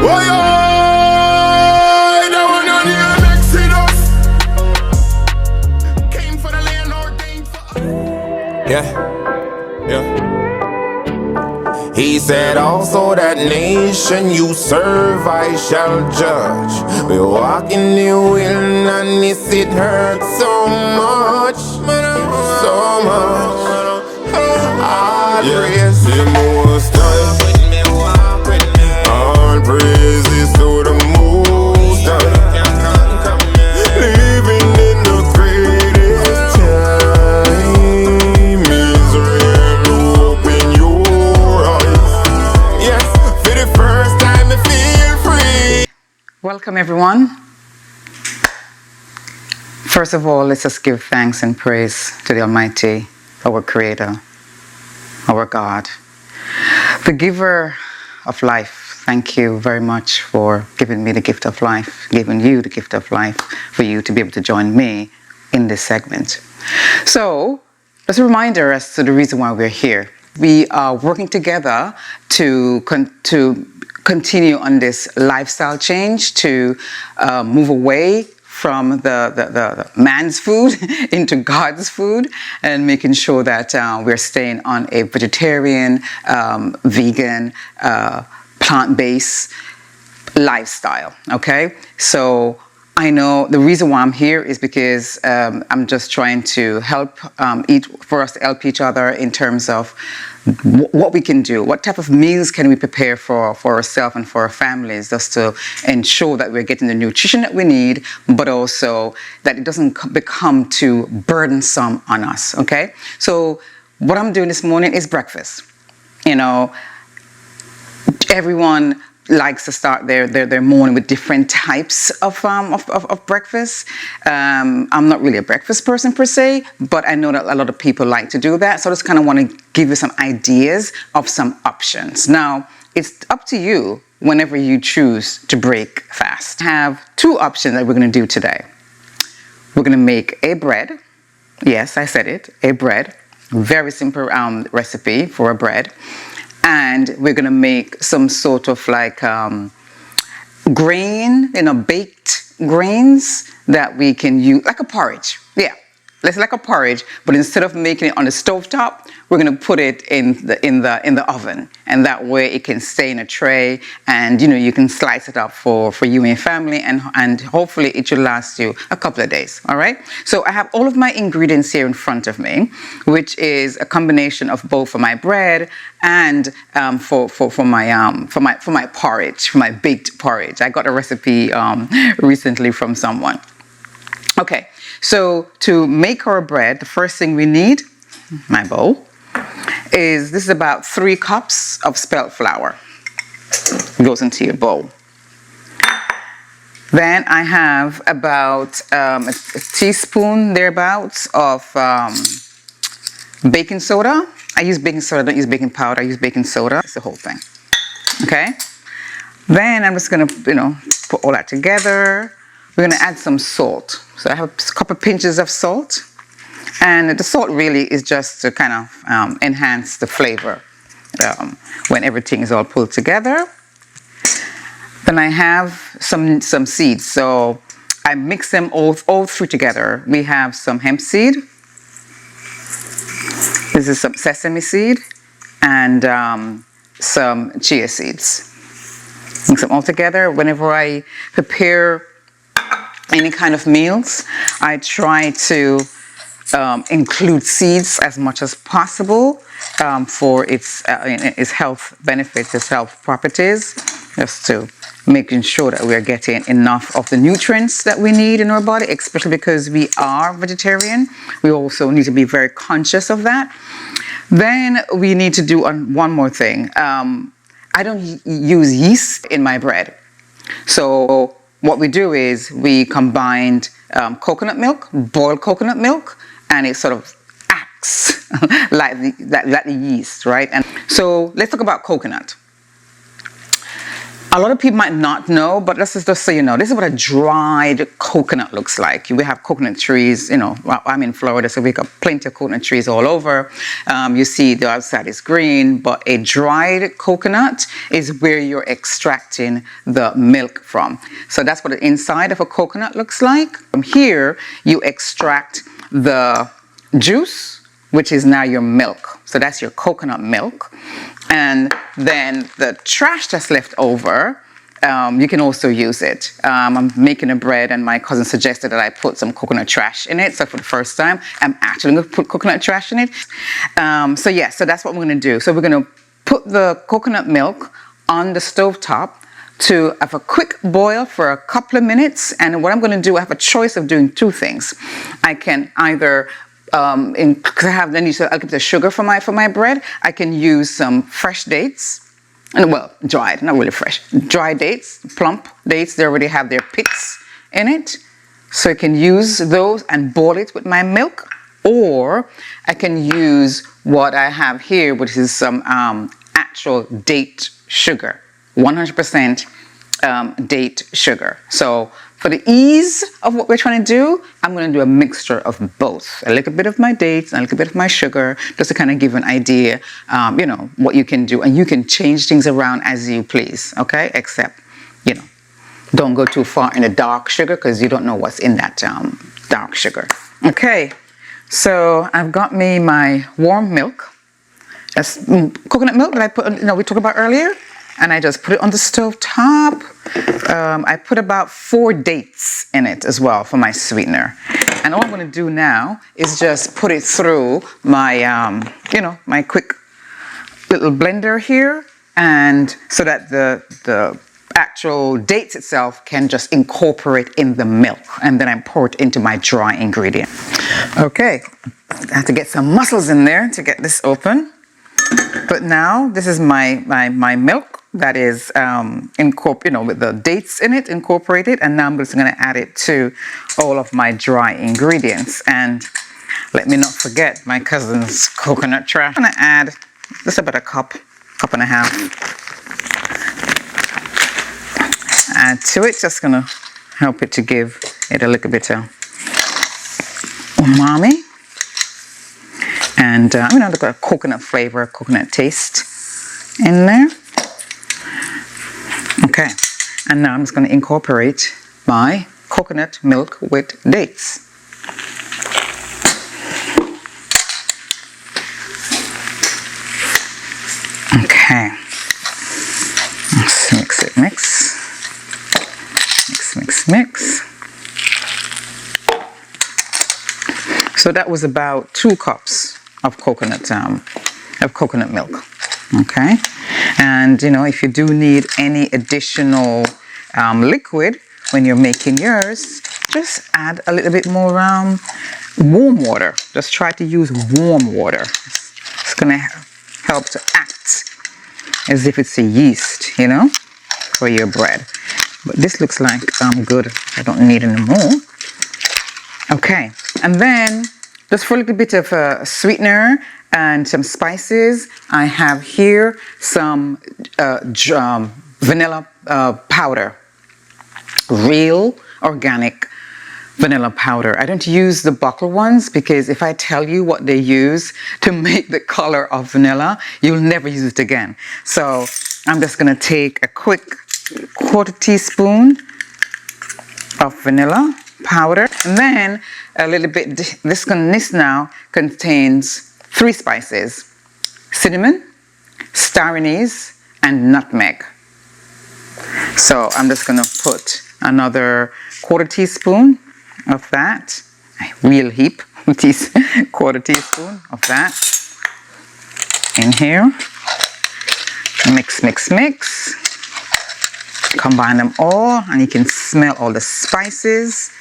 Oh, yeah, that one on the Exodus. Came for the land ordained for us. Yeah, yeah. He said also that nation you serve I shall judge. We walk in the wilderness, it hurts so much, so much. I praise the Most High. All praises to the Most High. Living in the greatest time. Israel, open your eyes. Yes, for the first time I feel free. Welcome everyone. First of all, let's just give thanks and praise to the Almighty, our Creator, our God, the giver of life. Thank you very much for giving me the gift of life, giving you the gift of life, for you to be able to join me in this segment. So, just a reminder as to the reason why we're here. We are working together to continue on this lifestyle change, to move away from the man's food into God's food, and making sure that we're staying on a vegetarian, vegan, plant-based lifestyle. Okay, so I know the reason why I'm here is because I'm just trying to help for us to help each other in terms of what we can do, what type of meals can we prepare for ourselves and for our families, just to ensure that we're getting the nutrition that we need, but also that it doesn't become too burdensome on us. Okay, so what I'm doing this morning is breakfast. You know, everyone likes to start their morning with different types of breakfast. I'm not really a breakfast person per se, but I know that a lot of people like to do that. So I just kind of want to give you some ideas of some options. Now, it's up to you whenever you choose to break fast. I have two options that we're going to do today. We're going to make a bread. Yes, I said it, a bread. Very simple recipe for a bread. And we're going to make some sort of like grain, baked grains that we can use, like a porridge. Yeah, it's like a porridge, but instead of making it on the stovetop, we're going to put it in the oven, and that way it can stay in a tray, and you can slice it up for you and your family, and hopefully it should last you a couple of days. All right. So I have all of my ingredients here in front of me, which is a combination of both for my bread and for my porridge, for my baked porridge. I got a recipe recently from someone. Okay, so to make our bread, the first thing we need, my bowl, this is about 3 cups of spelt flour. It goes into your bowl. Then I have about a teaspoon thereabouts of baking soda. I use baking soda, I don't use baking powder, I use baking soda. It's the whole thing. Okay? Then I'm just gonna, put all that together. We're gonna add some salt. So I have a couple of pinches of salt. And the salt really is just to kind of enhance the flavor when everything is all pulled together. Then I have some seeds. So I mix them all through together. We have some hemp seed. This is some sesame seed and some chia seeds. Mix them all together. Whenever I prepare any kind of meals, I try to include seeds as much as possible for its health benefits, its health properties, just to making sure that we're getting enough of the nutrients that we need in our body, especially because we are vegetarian. We also need to be very conscious of that. Then we need to do one more thing. I don't use yeast in my bread. So what we do is we combined coconut milk, boiled coconut milk, and it sort of acts like the yeast, right? And so let's talk about coconut. A lot of people might not know, but this is just so you know, this is what a dried coconut looks like. We have coconut trees, you know, I'm in Florida, so we got plenty of coconut trees all over. You see the outside is green, but a dried coconut is where you're extracting the milk from. So that's what the inside of a coconut looks like. From here, you extract the juice, which is now your milk. So that's your coconut milk. And then the trash that's left over, you can also use it. I'm making a bread and my cousin suggested that I put some coconut trash in it. So for the first time, I'm actually going to put coconut trash in it. So that's what we're going to do. So we're going to put the coconut milk on the stovetop to have a quick boil for a couple of minutes. And what I'm going to do, I have a choice of doing two things. I can either because I'll keep the sugar for my bread. I can use some fresh dates, and well, dried, not really fresh, dry dates, plump dates. They already have their pits in it, so I can use those and boil it with my milk. Or I can use what I have here, which is some actual date sugar, 100% date sugar. So for the ease of what we're trying to do, I'm going to do a mixture of both. A little bit of my dates and a little bit of my sugar, just to kind of give an idea, you know, what you can do. And you can change things around as you please, okay? Except, you know, don't go too far in the dark sugar because you don't know what's in that dark sugar. Okay, so I've got me my warm milk. That's coconut milk that I put, you know, we talked about earlier. And I just put it on the stove top. I put about 4 dates in it as well for my sweetener. And all I'm going to do now is just put it through my, you know, my quick little blender here, and so that the actual dates itself can just incorporate in the milk, and then I pour it into my dry ingredient. Okay, I have to get some muscles in there to get this open. But now this is my milk that is you know, with the dates in it incorporated, and now I'm just going to add it to all of my dry ingredients. And let me not forget my cousin's coconut trash. I'm going to add just about a cup and a half. Add to it, just going to help it to give it a little bit of umami. And you know, they've got a coconut flavor, coconut taste in there. Okay, and now I'm just going to incorporate my coconut milk with dates. Okay, let's mix it, mix. So that was about 2 cups of coconut milk. Okay, and you know, if you do need any additional liquid when you're making yours, just add a little bit more warm water. Just try to use warm water. It's gonna help to act as if it's a yeast, you know, for your bread. But this looks like good. I don't need any more. Okay, and then just for a little bit of a sweetener and some spices, I have here some vanilla powder, real organic vanilla powder. I don't use the bottle ones because if I tell you what they use to make the color of vanilla, you'll never use it again. So I'm just going to take a quick 1/4 teaspoon of vanilla powder, and then a little bit, this now contains 3 spices: cinnamon, star anise, and nutmeg. So I'm just going to put another 1/4 teaspoon of that, a real heap, 1/4 teaspoon of that in here. Mix, mix, mix. Combine them all, and you can smell all the spices.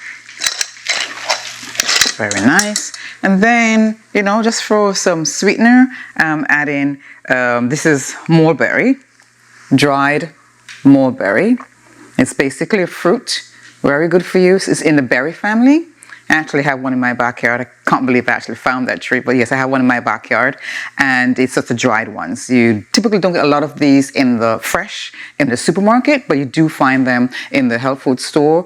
Very nice. And then, you know, just throw some sweetener. Add in, this is mulberry, dried mulberry. It's basically a fruit, very good for you. It's in the berry family. I actually have one in my backyard. I can't believe I actually found that tree, but yes, I have one in my backyard, and it's just the dried ones. You typically don't get a lot of these in the fresh in the supermarket, but you do find them in the health food store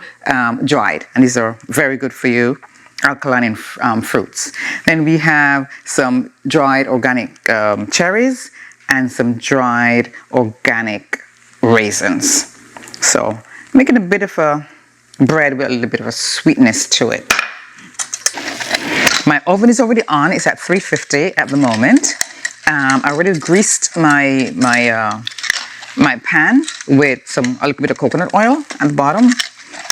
dried, and these are very good for you, alkaline fruits. Then we have some dried organic cherries and some dried organic raisins. So making a bit of a bread with a little bit of a sweetness to it. My oven is already on. It's at 350 at the moment. I already greased my pan with a little bit of coconut oil at the bottom,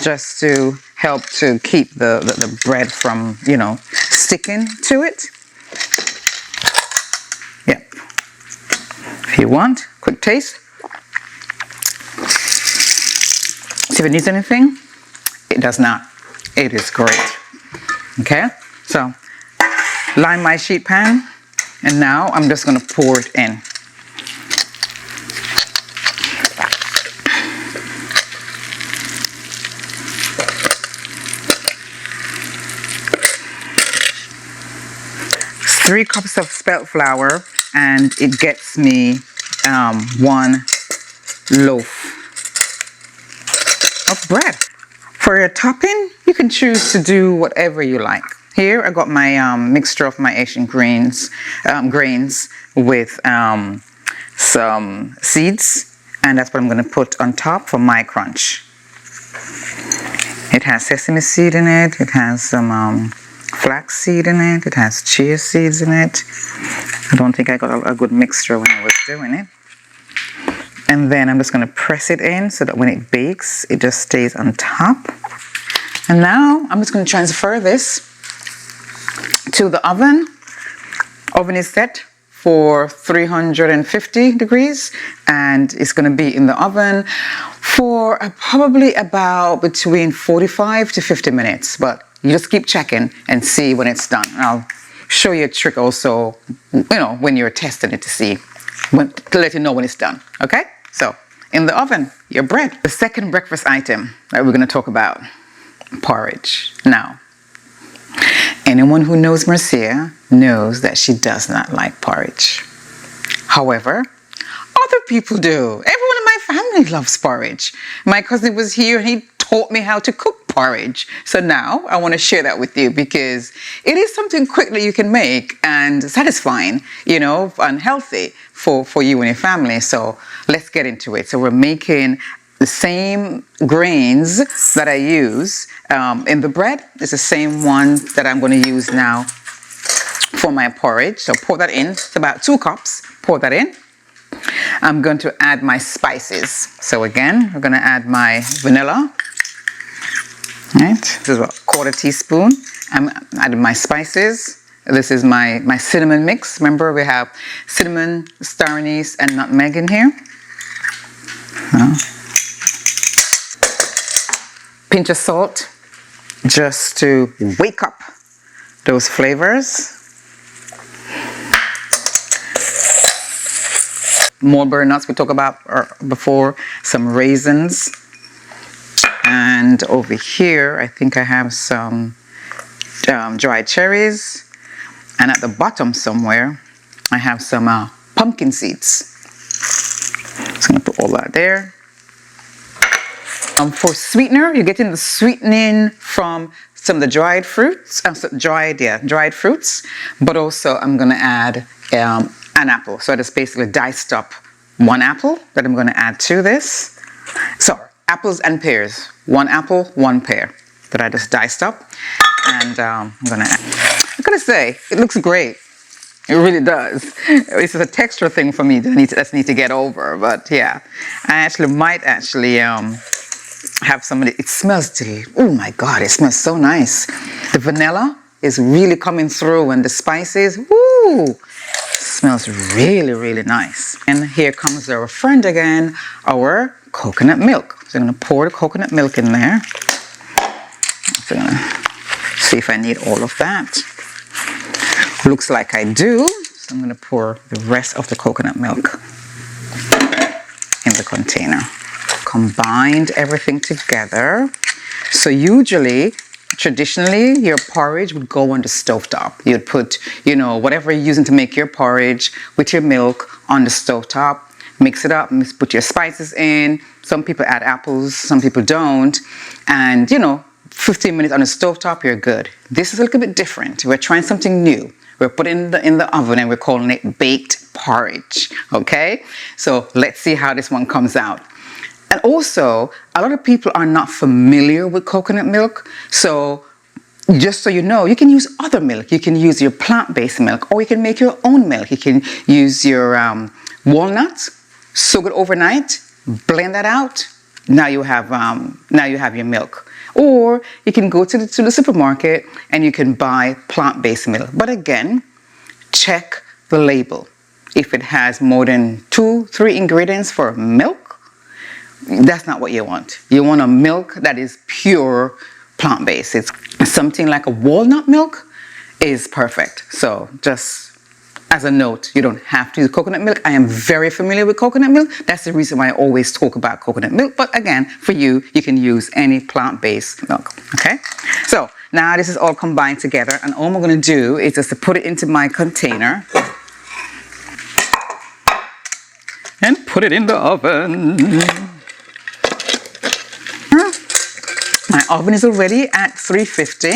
just to help to keep the bread from, you know, sticking to it. Yep. If you want, quick taste. See if it needs anything. It does not. It is great. Okay, so line my sheet pan, and now I'm just going to pour it in. It's 3 cups of spelt flour, and it gets me 1 loaf of bread. For your topping, you can choose to do whatever you like. Here I got my mixture of my Asian grains with some seeds, and that's what I'm going to put on top for my crunch. It has sesame seed in it, it has some flax seed in it, it has chia seeds in it. I don't think I got a good mixture when I was doing it. And then I'm just going to press it in so that when it bakes, it just stays on top. And now I'm just going to transfer this to the oven. Oven is set for 350 degrees, and it's going to be in the oven for probably about between 45 to 50 minutes. But you just keep checking and see when it's done. And I'll show you a trick also, you know, when you're testing it to see, to let you know when it's done. Okay? So, in the oven, your bread. The second breakfast item that we're going to talk about, porridge. Now, anyone who knows Marcia knows that she does not like porridge. However, other people do. Everyone in my family loves porridge. My cousin was here and he taught me how to cook porridge. So now I want to share that with you because it is something quick that you can make and satisfying, you know, and healthy for you and your family. So let's get into it. So we're making the same grains that I use in the bread. It's the same one that I'm going to use now for my porridge. So pour that in. It's about 2 cups. Pour that in. I'm going to add my spices. So again, we're going to add my vanilla. Right. This is a 1/4 teaspoon. I'm adding my spices. This is my cinnamon mix. Remember, we have cinnamon, star anise, and nutmeg in here. Pinch of salt, just to wake up those flavors. Mulberry nuts we talked about before, some raisins. And over here, I think I have some dried cherries. And at the bottom somewhere, I have some pumpkin seeds. Just going to put all that there. For sweetener, you're getting the sweetening from some of the dried fruits, dried fruits. But also, I'm going to add an apple. So I just basically diced up 1 apple that I'm going to add to this. So apples and pears. 1 apple, 1 pear that I just diced up. And I'm going to add. I'm going to say, it looks great. It really does. It's a texture thing for me that I need to get over. But yeah, I might have some of it. It smells delicious. Oh my God, it smells so nice. The vanilla is really coming through, and the spices, woo, smells really, really nice. And here comes our friend again, our coconut milk. So I'm going to pour the coconut milk in there. So I'm going to see if I need all of that. Looks like I do. So I'm going to pour the rest of the coconut milk in the container. Combined everything together. So usually traditionally, your porridge would go on the stovetop. You'd put, whatever you're using to make your porridge with your milk on the stovetop. Mix it up, put your spices in. Some people add apples, some people don't. And, 15 minutes on the stovetop, you're good. This is a little bit different. We're trying something new. We're putting it in the oven and we're calling it baked porridge, okay? So let's see how this one comes out. And also, a lot of people are not familiar with coconut milk. So just so you know, you can use other milk. You can use your plant-based milk, or you can make your own milk. You can use your walnuts, soak it overnight, blend that out. Now you have your milk. Or you can go to the supermarket and you can buy plant-based milk. But again, check the label. If it has more than 2-3 ingredients for milk, that's not what you want. You want a milk that is pure plant-based. It's something like a walnut milk is perfect. So just as a note, you don't have to use coconut milk. I am very familiar with coconut milk. That's the reason why I always talk about coconut milk. But again, for you, you can use any plant-based milk, okay? So now this is all combined together, and all I'm gonna do is just to put it into my container and put it in the oven. My oven is already at 350.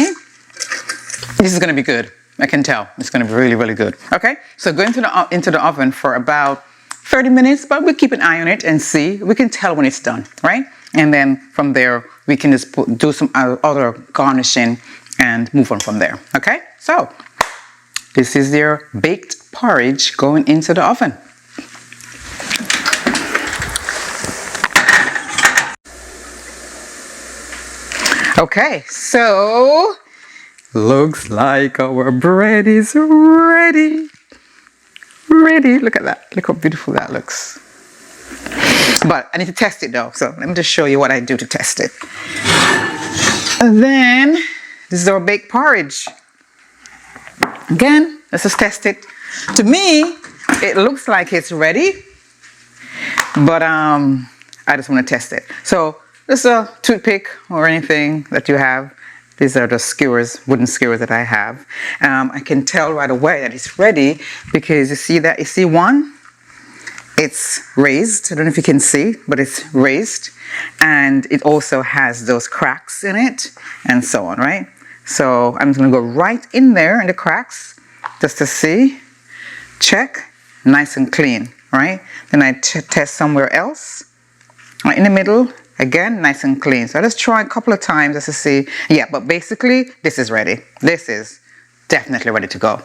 This is gonna be good. I can tell it's going to be really, really good. Okay, so go into the oven for about 30 minutes, but we'll keep an eye on it and see. We can tell when it's done, right? And then from there, we can just do some other garnishing and move on from there. Okay, so this is your baked porridge going into the oven. Okay, so looks like our bread is ready. Ready. Look at that. Look how beautiful that looks. But I need to test it though. So let me just show you what I do to test it. And then this is our baked porridge. Again, let's just test it. To me, it looks like it's ready. But I just want to test it. So this is a toothpick or anything that you have. These are the skewers, wooden skewers that I have. I can tell right away that it's ready because you see one? It's raised. I don't know if you can see, but it's raised. And it also has those cracks in it and so on, right? So I'm just gonna go right in there in the cracks just to see. Check, nice and clean, right? Then I test somewhere else, right in the middle. Again, nice and clean. So I just try a couple of times just to see. Yeah, but basically, this is ready. This is definitely ready to go.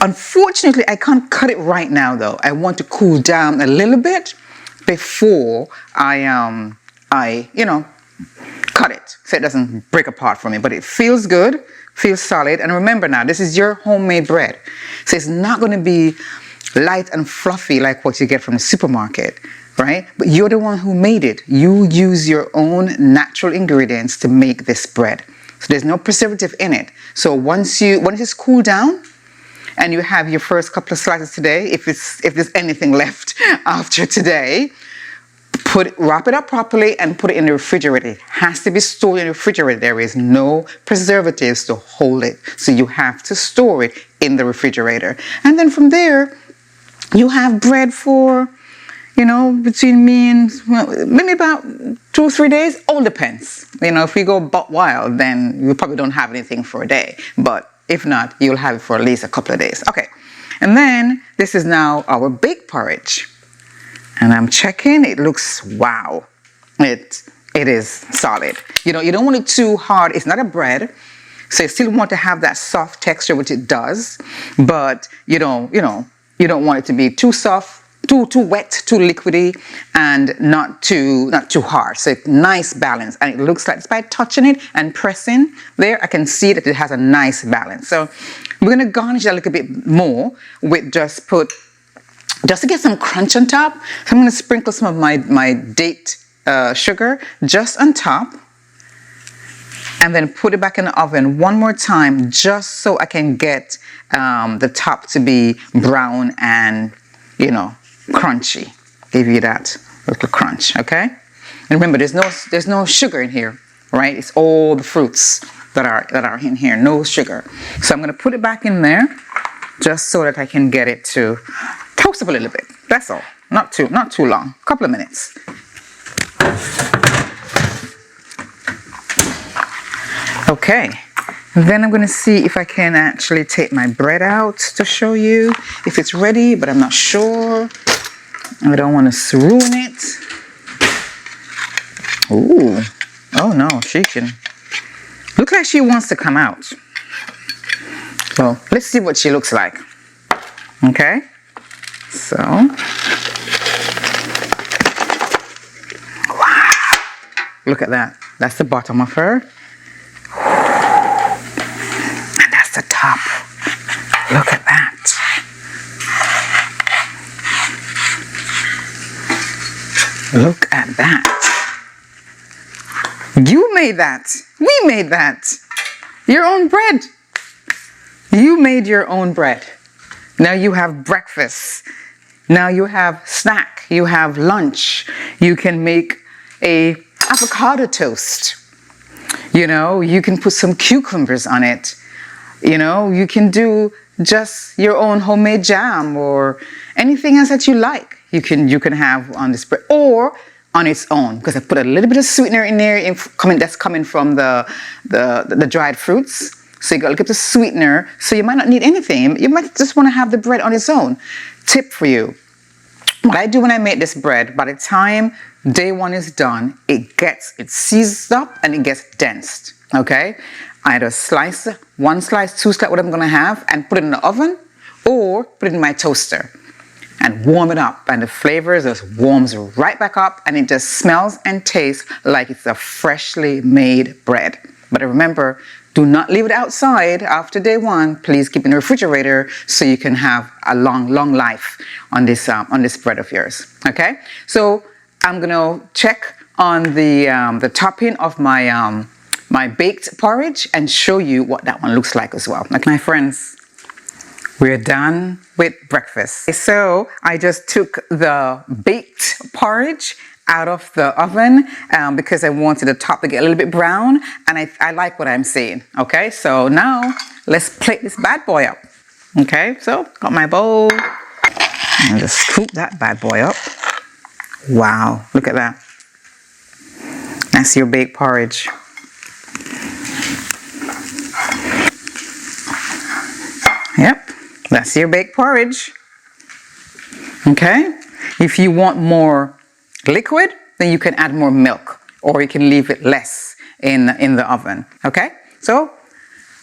Unfortunately, I can't cut it right now though. I want to cool down a little bit before I cut it so it doesn't break apart for me. But it feels good, feels solid. And remember now, this is your homemade bread. So it's not going to be light and fluffy like what you get from the supermarket. Right? But you're the one who made it. You use your own natural ingredients to make this bread. So there's no preservative in it. So once it's cooled down and you have your first couple of slices today, if there's anything left after today, wrap it up properly and put it in the refrigerator. It has to be stored in the refrigerator. There is no preservatives to hold it. So you have to store it in the refrigerator. And then from there, you have bread for between me and maybe about 2 or 3 days, all depends. If we go butt wild, then you probably don't have anything for a day. But if not, you'll have it for at least a couple of days. Okay, and then this is now our baked porridge. And I'm checking, it looks, wow. It is solid. You don't want it too hard. It's not a bread. So you still want to have that soft texture, which it does. But you don't want it to be too soft, too wet, too liquidy, and not too hard. So it's nice balance. And it looks like, just by touching it and pressing there, I can see that it has a nice balance. So we're going to garnish it a little bit more with just to get some crunch on top. So I'm going to sprinkle some of my date sugar just on top. And then put it back in the oven one more time, just so I can get the top to be brown and, crunchy. Give you that little crunch, okay? And remember, there's no sugar in here. right? It's all the fruits that are in here, no sugar. So I'm going to put it back in there just so that I can get it to toast up a little bit. That's all. Not too long. A couple of minutes. Okay. Then I'm going to see if I can actually take my bread out to show you if it's ready, but I'm not sure. I don't want to ruin it. Ooh. Oh no, she can. Look like she wants to come out. Well, let's see what she looks like. Okay. So. Wow. Look at that. That's the bottom of her. And that's the top. Look at that. Look at that. You made that. We made that. Your own bread. You made your own bread. Now you have breakfast. Now you have snack. You have lunch. You can make a avocado toast. You know, you can put some cucumbers on it. You know, you can do just your own homemade jam or anything else that you like. You can have on this bread or on its own, because I put a little bit of sweetener in there that's coming from the dried fruits. So you got a little bit of sweetener. So you might not need anything. You might just want to have the bread on its own. Tip for you. What I do when I make this bread, by the time day one is done, it seizes up and it gets dense. Okay? I either slice, one slice, two slice, what I'm going to have, and put it in the oven or put it in my toaster and warm it up, and the flavors just warms right back up, and it just smells and tastes like it's a freshly made bread. But remember, do not leave it outside after day one. Please keep it in the refrigerator so you can have a long life on this bread of yours. Okay, so I'm gonna check on the topping of my my baked porridge and show you what that one looks like as well. Like, my friends, we're done with breakfast. So I just took the baked porridge out of the oven because I wanted the top to get a little bit brown, and I like what I'm seeing. Okay, so now let's plate this bad boy up. Okay, so got my bowl and just scoop that bad boy up. Wow, look at that. That's your baked porridge. Yep. That's your baked porridge. Okay? If you want more liquid, then you can add more milk, or you can leave it less in the oven. Okay? So,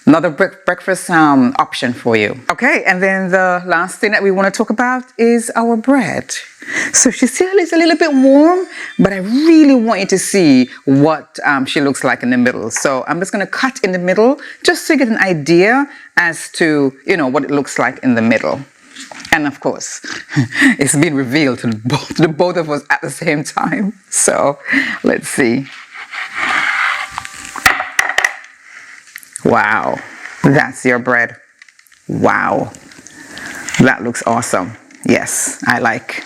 another breakfast option for you. Okay, and then the last thing that we want to talk about is our bread. So she still is a little bit warm, but I really want you to see what she looks like in the middle. So I'm just going to cut in the middle just to get an idea as to, you know, what it looks like in the middle. And of course, it's been revealed to the both of us at the same time. So let's see. Wow, that's your bread. Wow, that looks awesome. Yes, I like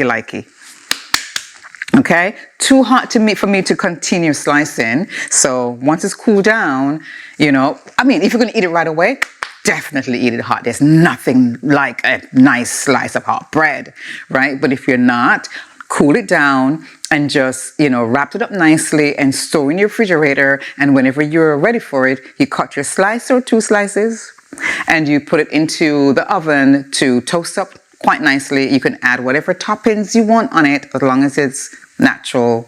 it. Okay, too hot for me to continue slicing. So once it's cooled down, you know, I mean, if you're gonna eat it right away, definitely eat it hot. There's nothing like a nice slice of hot bread, right? But if you're not, cool it down and just, you know, wrap it up nicely and store in your refrigerator. And whenever you're ready for it, you cut your slice or two slices and you put it into the oven to toast up quite nicely. You can add whatever toppings you want on it, as long as it's natural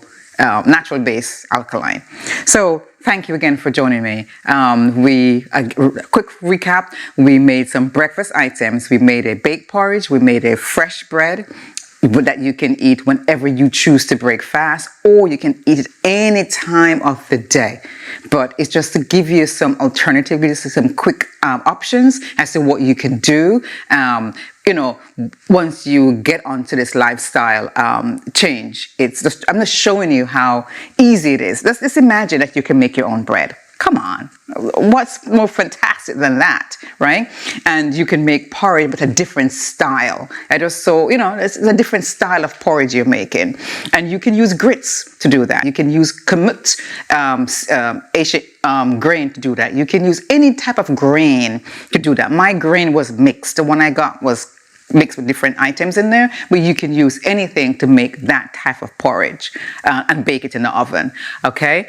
base alkaline. So thank you again for joining me. Quick recap, we made some breakfast items. We made a baked porridge, we made a fresh bread that you can eat whenever you choose to break fast, or you can eat it any time of the day. But it's just to give you some alternatives, some quick options as to what you can do. You know, once you get onto this lifestyle change, I'm just showing you how easy it is. Let's imagine that you can make your own bread. Come on. What's more fantastic than that, right? And you can make porridge with a different style. And just so, it's a different style of porridge you're making. And you can use grits to do that. You can use kamut grain to do that. You can use any type of grain to do that. My grain was mixed. The one I got was mixed with different items in there, but you can use anything to make that type of porridge and bake it in the oven. Okay,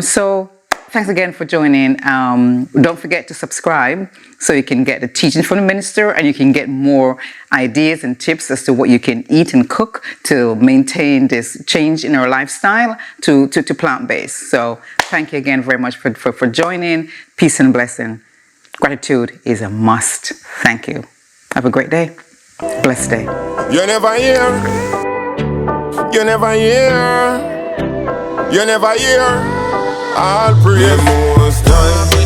so thanks again for joining. Don't forget to subscribe so you can get the teaching from the minister, and you can get more ideas and tips as to what you can eat and cook to maintain this change in our lifestyle to plant-based. So thank you again very much for joining. Peace and blessing. Gratitude is a must. Thank you. Have a great day. Blessed day. You never hear. You never hear. You never hear. All praise. Most time.